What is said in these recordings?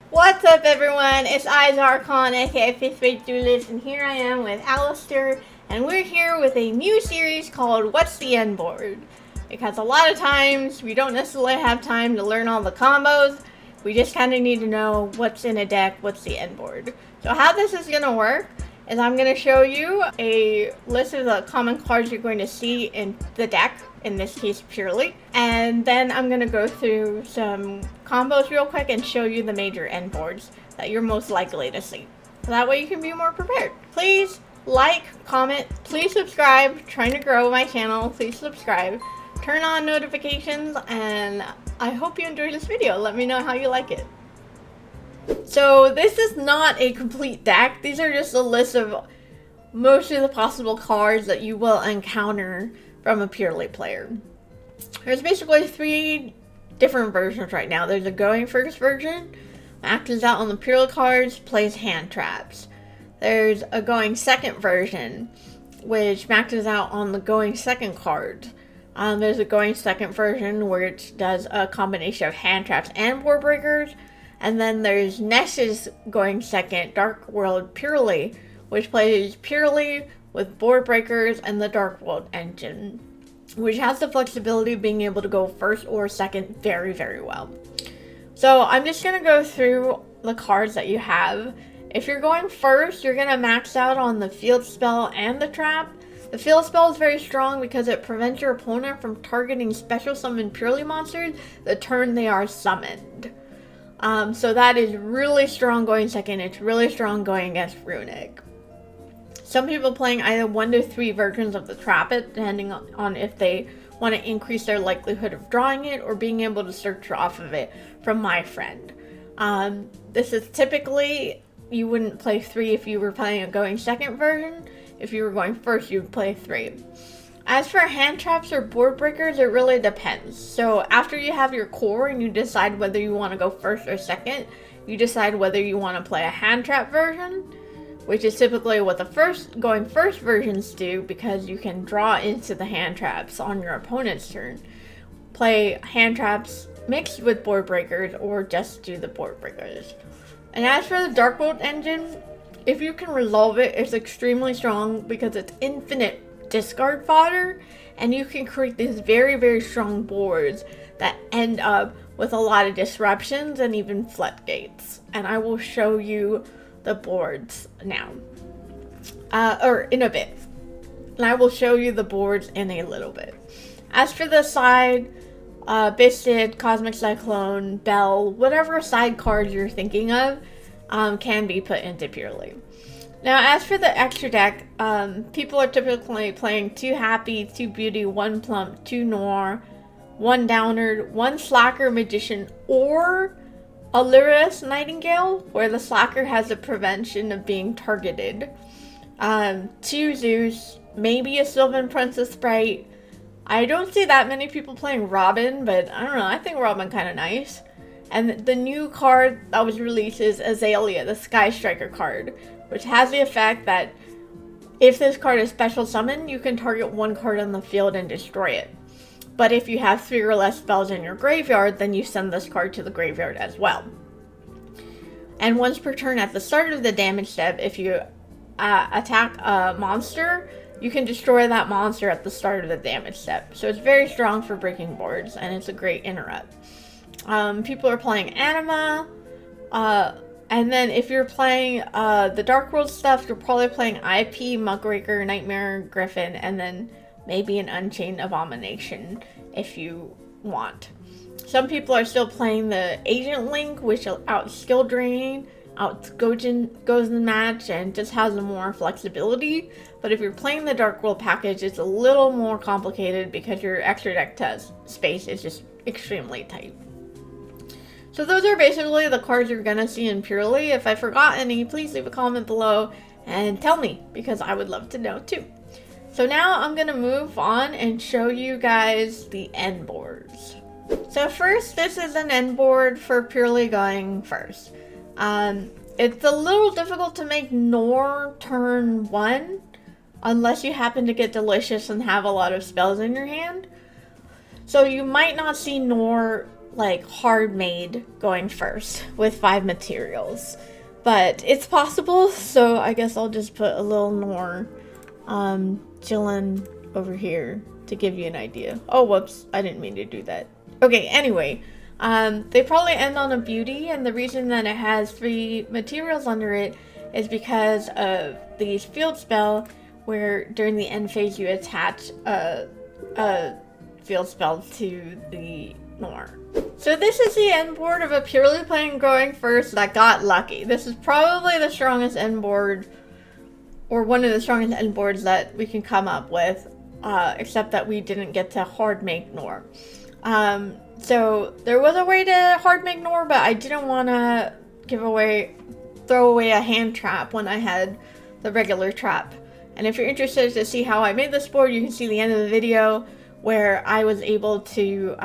What's up, everyone? It's Izarcon, aka Fifth Grade Duelist, and here I am with Alistair, and we're here with a new series called What's the Endboard? Because a lot of times we don't necessarily have time to learn all the combos, we just kind of need to know what's in a deck, what's the endboard. So how this is going to work is I'm going to show you a list of the common cards you're going to see in the deck, in this case Purely, and then I'm going to go through some combos real quick and show you the major endboards that you're most likely to see. So that way you can be more prepared. Please like, comment, please subscribe. Trying to grow my channel, please subscribe. Turn on notifications, and I hope you enjoyed this video. Let me know how you like it. So this is not a complete deck. These are just a list of most of the possible cards that you will encounter from a Purely player. There's basically three different versions right now. There's a going first version, maxes out on the Purely cards, plays hand traps. There's a going second version, which maxes out on the going second cards. There's a going second version where it does a combination of hand traps and board breakers. And then there's Ness's going second, Dark World Purely, which plays Purely with board breakers and the Dark World engine, which has the flexibility of being able to go first or second very, very well. So I'm just going to go through the cards that you have. If you're going first, you're going to max out on the field spell and the trap. The field spell is very strong because it prevents your opponent from targeting special summon Purely monsters the turn they are summoned. So that is really strong going second. It's really strong going against Runic. Some people playing either 1 to 3 versions of the trap it, depending on if they want to increase their likelihood of drawing it or being able to search off of it from my friend. This is typically, you wouldn't play 3 if you were playing a going second version. If you were going first, you would play 3. As for hand traps or board breakers, it really depends. So after you have your core and you decide whether you want to go first or second, you decide whether you want to play a hand trap version, which is typically what the going first versions do because you can draw into the hand traps on your opponent's turn. Play hand traps mixed with board breakers or just do the board breakers. And as for the Dark World engine, if you can resolve it, it's extremely strong because it's infinite discard fodder, and you can create these very, very strong boards that end up with a lot of disruptions and even floodgates. And I will show you the boards now, or in a bit. And I will show you the boards in a little bit. As for the side, Bisted, Cosmic Cyclone, Bell, whatever side cards you're thinking of, can be put into Purely. Now, as for the extra deck, people are typically playing 2 Happy, 2 Beauty, 1 Plump, 2 Noir, 1 Downard, 1 Slacker Magician, or a Lyris Nightingale, where the Slacker has the prevention of being targeted. 2 Zeus, maybe a Sylvan Princess Sprite. I don't see that many people playing Robin, but I don't know, I think Robin kind of nice. And the new card that was released is Azalea, the Sky Striker card, which has the effect that if this card is special summoned, you can target 1 card on the field and destroy it. But if you have 3 or less spells in your graveyard, then you send this card to the graveyard as well. And once per turn at the start of the damage step, if you attack a monster, you can destroy that monster at the start of the damage step. So it's very strong for breaking boards, and it's a great interrupt. People are playing Anima, and then if you're playing the Dark World stuff, you're probably playing IP, Muckraker, Nightmare, Griffin, and then maybe an Unchained Abomination if you want. Some people are still playing the Agent Link, which out skill drain, goes in the match, and just has more flexibility. But if you're playing the Dark World package, it's a little more complicated because your extra deck space is just extremely tight. So those are basically the cards you're gonna see in Purely. If I forgot any, please leave a comment below and tell me, because I would love to know too. So now I'm gonna move on and show you guys the end boards. So first, this is an end board for Purely going first. It's a little difficult to make Noir turn 1 unless you happen to get Delicious and have a lot of spells in your hand. So you might not see Noir like hard made going first with 5 materials. But it's possible, so I guess I'll just put a little noir chilling over here to give you an idea. Oh, whoops, I didn't mean to do that. Okay, anyway, they probably end on a beauty, and the reason that it has 3 materials under it is because of these field spell, where during the end phase you attach a field spell to the noir. So this is the end board of a purely plain going first that got lucky. This is probably the strongest end board, or one of the strongest end boards that we can come up with, except that we didn't get to hard make noir. So there was a way to hard make noir, but I didn't want to throw away a hand trap when I had the regular trap. And if you're interested to see how I made this board, you can see the end of the video where I was able to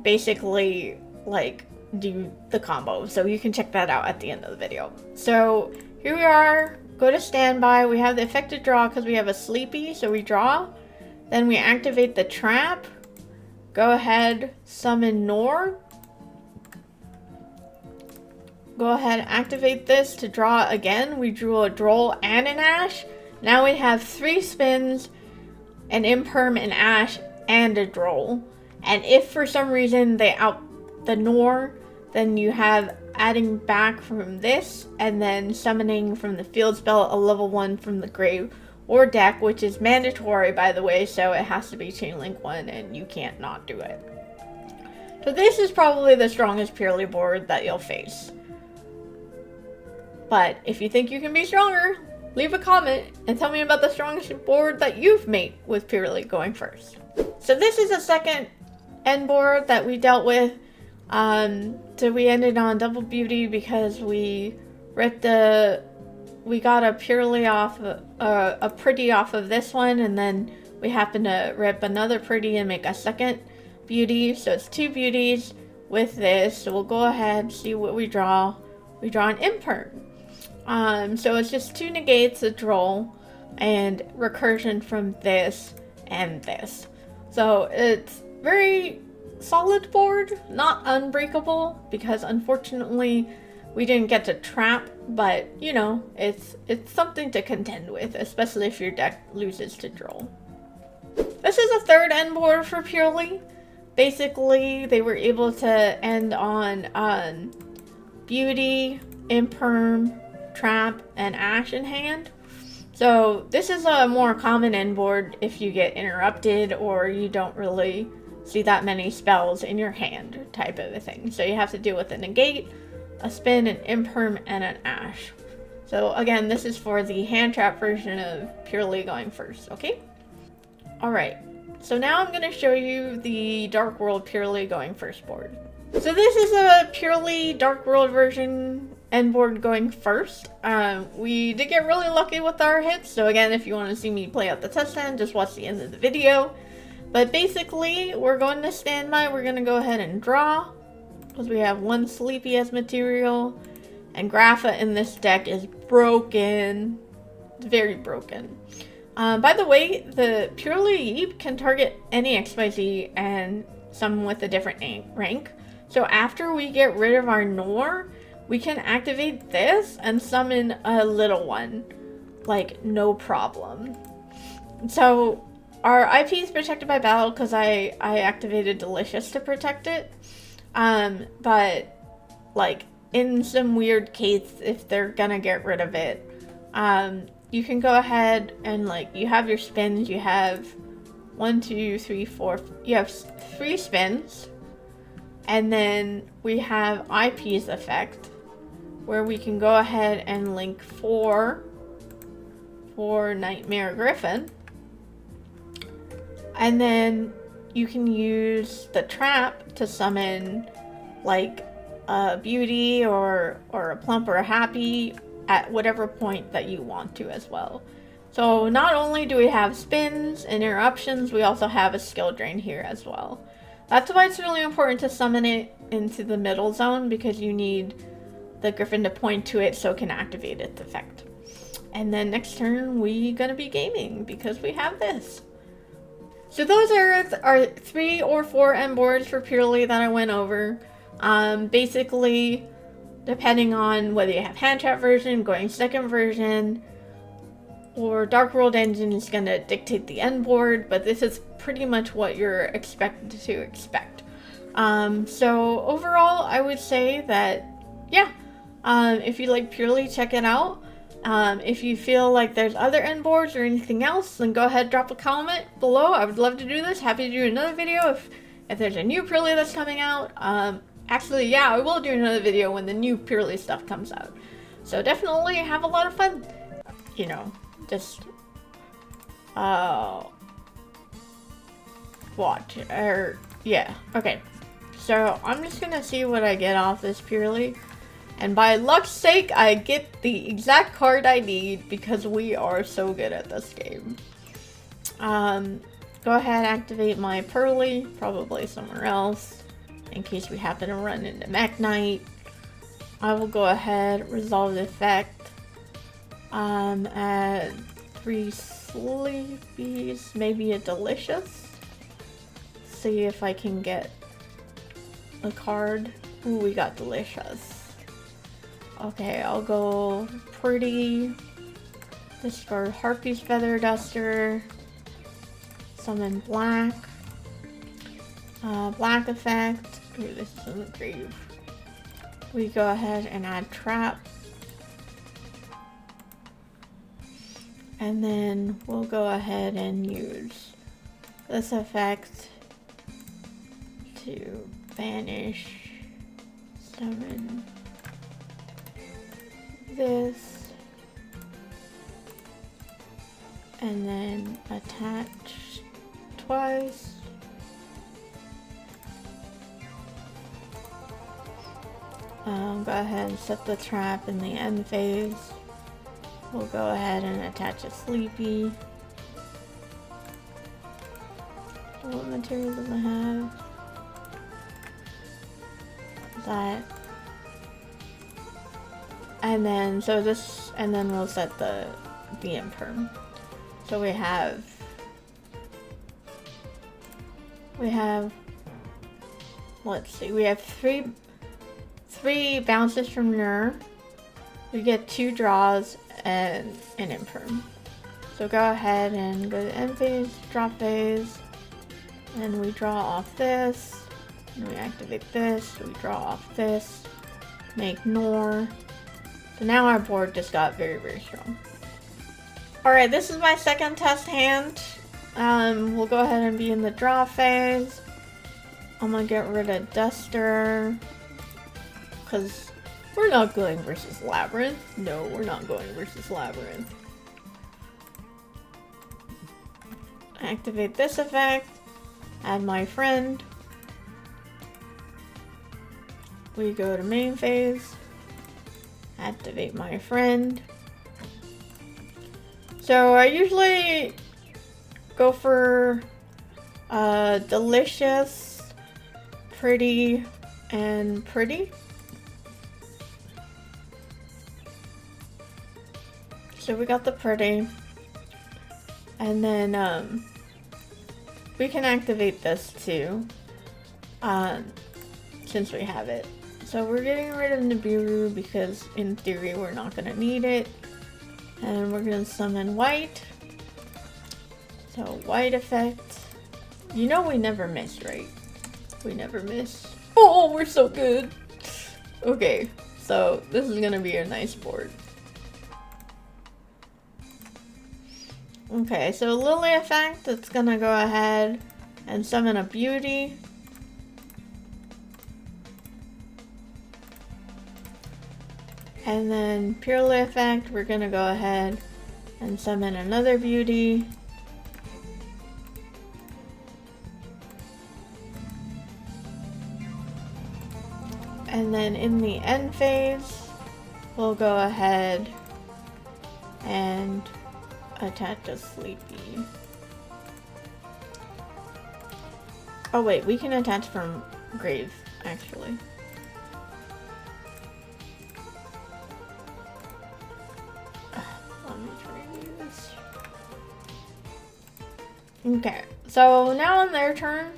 basically like do the combo. So you can check that out at the end of the video. So here we are, go to standby. We have the effective draw because we have a sleepy, so we draw. Then we activate the trap. Go ahead, summon noir. Go ahead, activate this to draw again. We drew a droll and an ash. Now we have 3 spins, an imperm, an ash, and a droll. And if for some reason they out the noir, then you have adding back from this, and then summoning from the field spell a level 1 from the grave or deck, which is mandatory, by the way, so it has to be chain link 1, and you can't not do it. So this is probably the strongest purely board that you'll face. But if you think you can be stronger, leave a comment and tell me about the strongest board that you've made with purely going first. So this is the second end board that we dealt with. So we ended on double beauty because we got a purely off, a pretty off of this one, and then we happened to rip another pretty and make a second beauty. So it's 2 beauties with this. So we'll go ahead, see what we draw. We draw an imperm. So it's just 2 negates, a droll, and recursion from this and this. So it's very solid board, not unbreakable, because unfortunately we didn't get to trap, but you know, it's something to contend with, especially if your deck loses to droll. This is a third end board for purely. Basically, they were able to end on beauty, imperm, trap, and ash in hand. So this is a more common end board if you get interrupted or you don't really see that many spells in your hand type of a thing. So you have to deal with a negate, a spin, an imperm, and an ash. So again, this is for the hand trap version of purely going first, okay? Alright, so now I'm going to show you the Dark World purely going first board. So this is a purely Dark World version end board going first. We did get really lucky with our hits, so again, if you want to see me play out the test stand, just watch the end of the video. But basically, we're going to standby. We're going to go ahead and draw, because we have 1 sleepy as material, and Grapha in this deck is broken. It's very broken. By the way, the purely Yeep can target any XYZ and summon with a different rank. So after we get rid of our noir, we can activate this and summon a little one, like no problem. So our IP is protected by battle because I activated Delicious to protect it. But like in some weird case, if they're gonna get rid of it, you can go ahead and like you have your spins. You have 1, 2, 3, 4. You have 3 spins, and then we have IP's effect, where we can go ahead and link 4 for Nightmare Griffin. And then you can use the trap to summon like a beauty or a plump or a happy at whatever point that you want to as well. So not only do we have spins and interruptions, we also have a skill drain here as well. That's why it's really important to summon it into the middle zone, because you need the Griffin to point to it so it can activate its effect. And then next turn we're gonna be gaming because we have this. So those are 3 or 4 endboards for Purely that I went over. Basically, depending on whether you have hand chat version, going second version, or Dark World Engine is going to dictate the endboard, but this is pretty much what you're expected to expect. So overall, I would say that, yeah, if you like Purely, check it out. If you feel like there's other endboards or anything else, then go ahead, drop a comment below. I would love to do this. Happy to do another video if there's a new Purely that's coming out. Actually, yeah, I will do another video when the new Purely stuff comes out. So definitely have a lot of fun. You know, just watch, or yeah, okay. So I'm just gonna see what I get off this Purely, and by luck's sake I get the exact card I need because we are so good at this game. Go ahead, activate my Purely, probably somewhere else in case we happen to run into Mech Knight. I will go ahead, resolve the effect. Add 3 sleepies, maybe a delicious. See if I can get a card. Ooh, we got delicious. Okay, I'll go pretty. Discard Harpy's Feather Duster. Summon black. Black effect. Ooh, this isn't grave. We go ahead and add trap. And then we'll go ahead and use this effect to banish, summon this, and then attach twice. Go ahead and set the trap in the end phase. We'll go ahead and attach a sleepy. What material does it have? That. And then, so this, and then we'll set the imperm. So we have, let's see, we have three bounces from Nur. We get 2 draws and an imperm. So go ahead and go to end phase, drop phase, and we draw off this, and we activate this, we draw off this, make Nor. So now our board just got very, very strong. Alright, this is my second test hand. We'll go ahead and be in the draw phase. I'm gonna get rid of Duster, because we're not going versus Labyrinth. No, we're not going versus Labyrinth. Activate this effect. Add my friend. We go to main phase. Activate my friend. So I usually go for delicious, pretty, and pretty. So we got the pretty, and then we can activate this too, since we have it. So we're getting rid of Nibiru because in theory we're not going to need it, and we're going to summon white. So white effect, you know we never miss, right? We never miss. Oh, we're so good. Okay, so this is going to be a nice board. Okay, so Lily effect, it's gonna go ahead and summon a beauty. And then Purely effect, we're gonna go ahead and summon another beauty. And then in the end phase, we'll go ahead and attach a sleepy. Oh wait, we can attach from grave, actually. Let me try to do this. Okay, So now on their turn,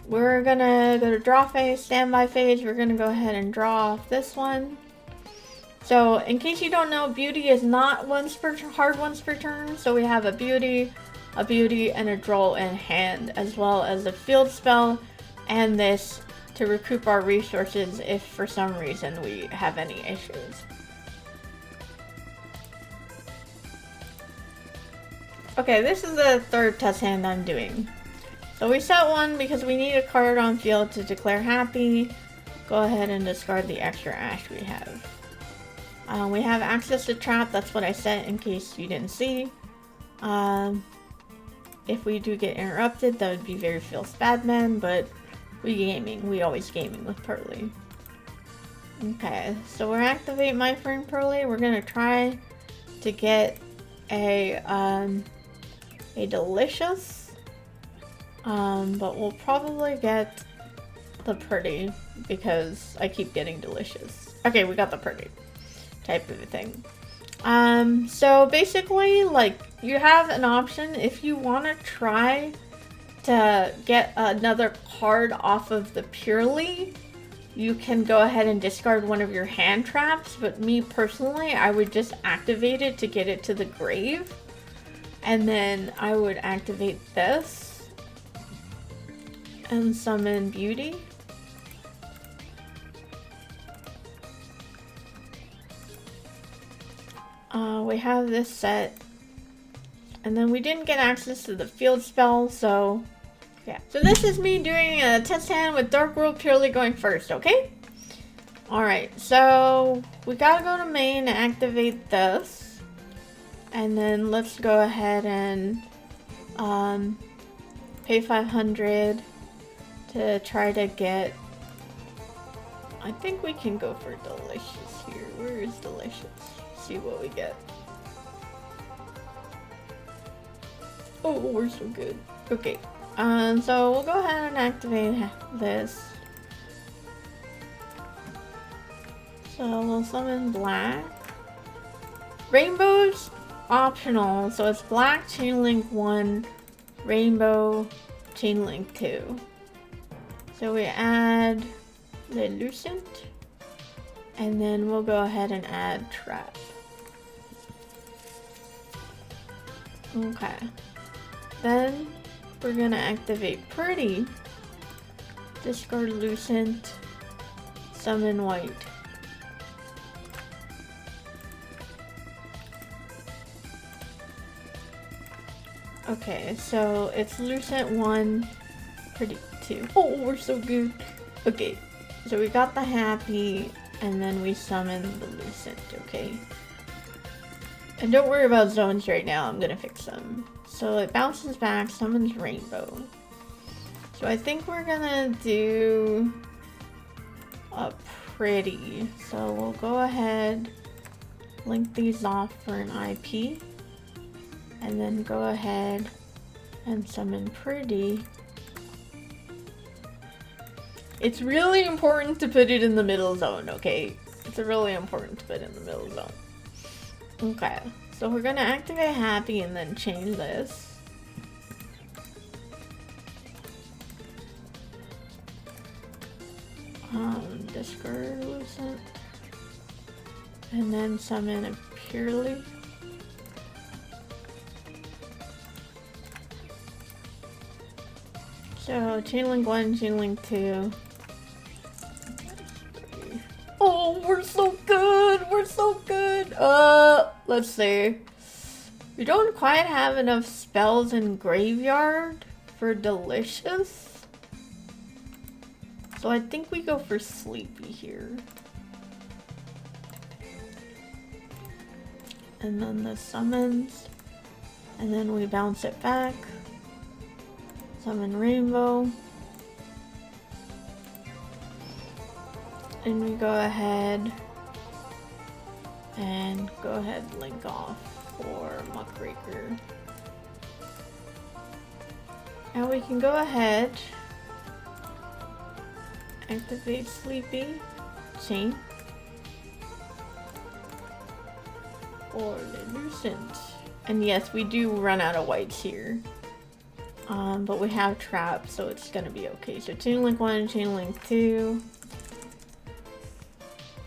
we're gonna go to draw phase, standby phase. We're gonna go ahead and draw off this one. So in case you don't know, beauty is not hard once per turn. So we have a beauty, and a draw in hand, as well as a field spell, and this to recoup our resources if for some reason we have any issues. Okay, this is the third test hand I'm doing. So we set one because we need a card on field to declare happy. Go ahead and discard the extra ash we have. We have access to trap, that's what I set in case you didn't see. If we do get interrupted, that would be very feels bad, man, but we always gaming with Purrely. Okay, so we're activate my friend Purrely. We're gonna try to get a delicious, but we'll probably get the pretty because I keep getting delicious. Okay, we got the pretty type of a thing. So basically, like, you have an option if you want to try to get another card off of the Purrely. You can go ahead and discard one of your hand traps, but me personally, I would just activate it to get it to the grave. And then I would activate this and summon Beauty. We have this set. And then we didn't get access to the field spell, so yeah. So this is me doing a test hand with Dark World Purrely going first, okay? Alright, so we gotta go to main and activate this. And then let's go ahead and pay 500 to try to get... I think we can go for Delicious here. Where is Delicious? See what we get. Oh, we're so good. Okay, so we'll go ahead and activate this. So we'll summon black. Rainbow's optional, so it's black chain link 1, rainbow chain link 2. So we add the Lucent, and then we'll go ahead and add trap. Okay. Then we're gonna activate Pretty, discard Lucent, summon White. Okay, so it's Lucent 1, Pretty 2. Oh, we're so good. Okay, so we got the Happy, and then we summon the Lucent, okay? And don't worry about zones right now, I'm gonna fix them. So it bounces back, summons Rainbow. So I think we're gonna do a Pretty. So we'll go ahead, link these off for an IP, and then go ahead and summon Pretty. It's really important to put it in the middle zone, okay? It's really important to put it in the middle zone. Okay, so we're gonna activate Happy and then change this. Discard Lucent. And then summon a Purrely. So, Chainlink 1, Chainlink 2. Oh, we're so good! We're so good! Let's see. We don't quite have enough spells in Graveyard for Delicious. So I think we go for Sleepy here. And then the summons. And then we bounce it back. Summon Rainbow. And we go ahead and link off for Muckraker. Now we can go ahead, activate Sleepy, chain, or the Lucent. And yes, we do run out of whites here. But we have traps, so it's gonna be okay. So chain link 1, chain link 2.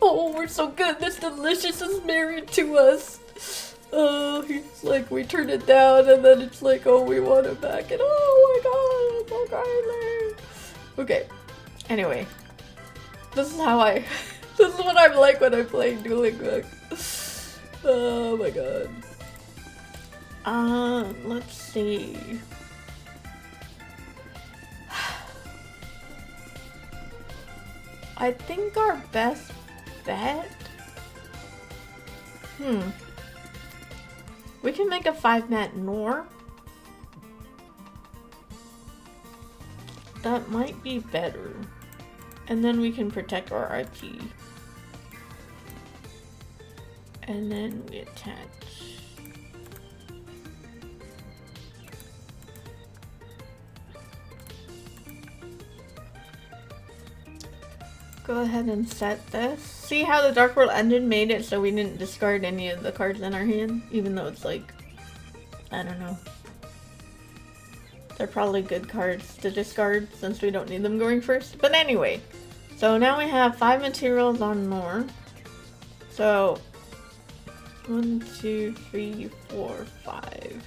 Oh, we're so good. This delicious is married to us. Oh, he's like, we turn it down, and then it's like, oh, we want it back, and oh my god, it's so kindly. Okay. Anyway, this is this is what I'm like when I'm playing Dueling Book. Oh my god. Let's see. I think our best bet? We can make a 5-mat noir. That might be better. And then we can protect our IP. And then we attach. Go ahead and set this. See how the Dark World Ended made it so we didn't discard any of the cards in our hand? Even though it's like, I don't know. They're probably good cards to discard since we don't need them going first. But anyway, so now we have 5 materials on Noir. So, 1, 2, 3, 4, 5.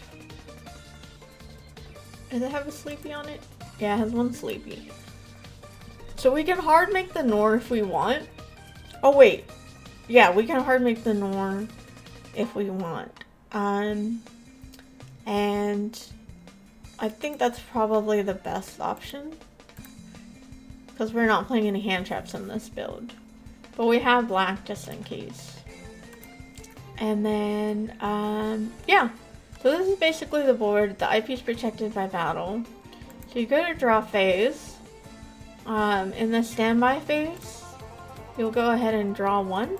Does it have a sleepy on it? Yeah, it has 1 sleepy. So we can hard make the Noir if we want. Oh wait, yeah, we can hard make the Noir if we want. And I think that's probably the best option because we're not playing any hand traps in this build. But we have black just in case. And then, yeah. So this is basically the board. The IP is protected by battle. So you go to draw phase. In the standby phase, you'll go ahead and draw 1.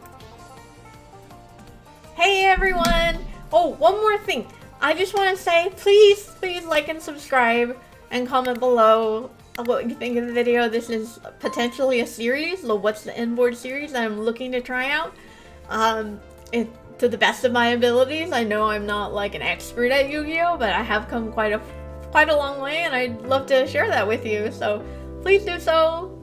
Hey everyone! Oh, one more thing. I just want to say, please like and subscribe and comment below what you think of the video. This is potentially a series, the What's the Endboard series that I'm looking to try out. To the best of my abilities. I know I'm not like an expert at Yu-Gi-Oh, but I have come quite a long way, and I'd love to share that with you. So please do so.